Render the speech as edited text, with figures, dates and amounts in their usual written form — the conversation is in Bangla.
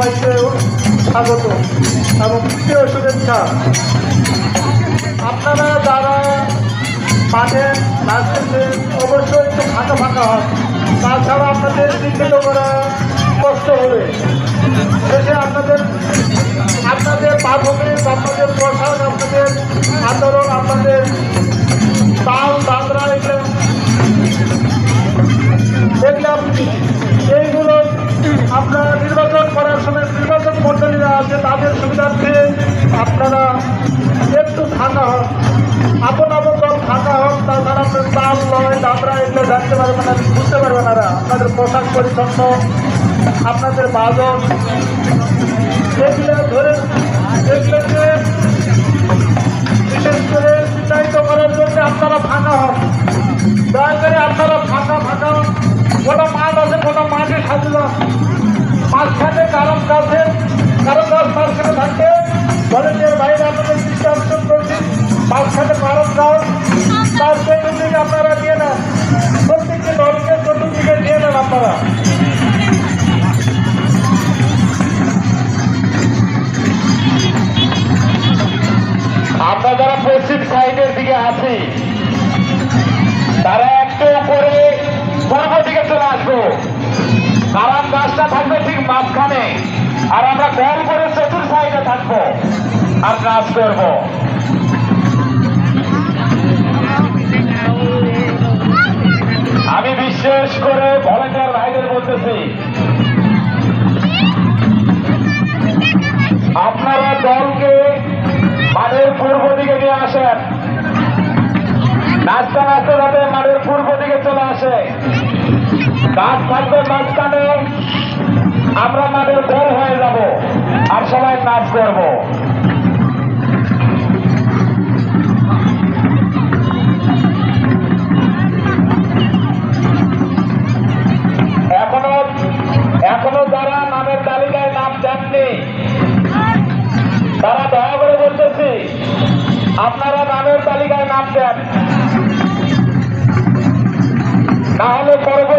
সবাইকে স্বাগত এবং প্রিয় শুভেচ্ছা। আপনারা যারা মাঠে নাচতেছেন অবশ্যই একটু ফাঁকা ফাঁকা হন, তাছাড়া আপনাদের চিহ্নিত করা কষ্ট হবে। শেষে আপনাদের পারফরমেন্স, আপনাদের পোশাক, আপনাদের আচরণ, আপনাদের তাল দাদরা এইগুলো আপনারা নির্বাচন করার সময় নির্বাচন মন্ডলীরা আছে তাদের সুবিধার্থে আপনারা একটু ফাঁকা হন, আপন দল ফাঁকা হোক। তাছাড়া আপনার তাল লয় দাদরা এগুলো জানতে পারবেন না, বুঝতে পারবেন না। আপনাদের পোশাক পরিচ্ছন্ন, আপনাদের বাদক এগুলো ধরে এগুলোকে বিশেষ করে চিহ্নিত করার জন্য আপনারা ফাঁকা হন। দয়া করে আপনারা ফাঁকা গোটা মাঠ আছে, গোটা মাঠে সাজিল মাঝখানে কারণ গাছ মাঝখানে থাকবে। ভলেন্টিয়ার বাইরে আপনাদের দৃষ্টি আকর্ষণ করছি, মাঝখানে কারণ গাছ তার চতুর্দিকে আপনারা নিয়ে নেন, প্রত্যেকটি দলকে চতুর্দিকে নিয়ে নেন আপনারা। আমরা যারা পশ্চিম সাইডের দিকে আছি তারা একটু উপরে পূর্ব দিকে চলে আসবো, কারণ গাছটা থাকবে ঠিক মাঝখানে, আর আমরা দল করে চতুর সাইডে থাকবো আর নাচ করবো। আমি বিশেষ করে ভলেন্টিয়ার ভাইদের বলতেছি, আপনারা দলকে মাঠের পূর্ব দিকে নিয়ে আসেন, নাচতে নাচতে যাতে মাঠের পূর্ব দিকে চলে আসে। গাছ থাকবে মাঝখানে, আমরা মাঠের দল হয়ে যাব আর সবাই নাচ করব। এখনো যারা নামের তালিকায় নাম দেননি তারা দয়া করে বলতেছি আপনারা নামের তালিকায় নাম দেন, না হলে পরবর্তী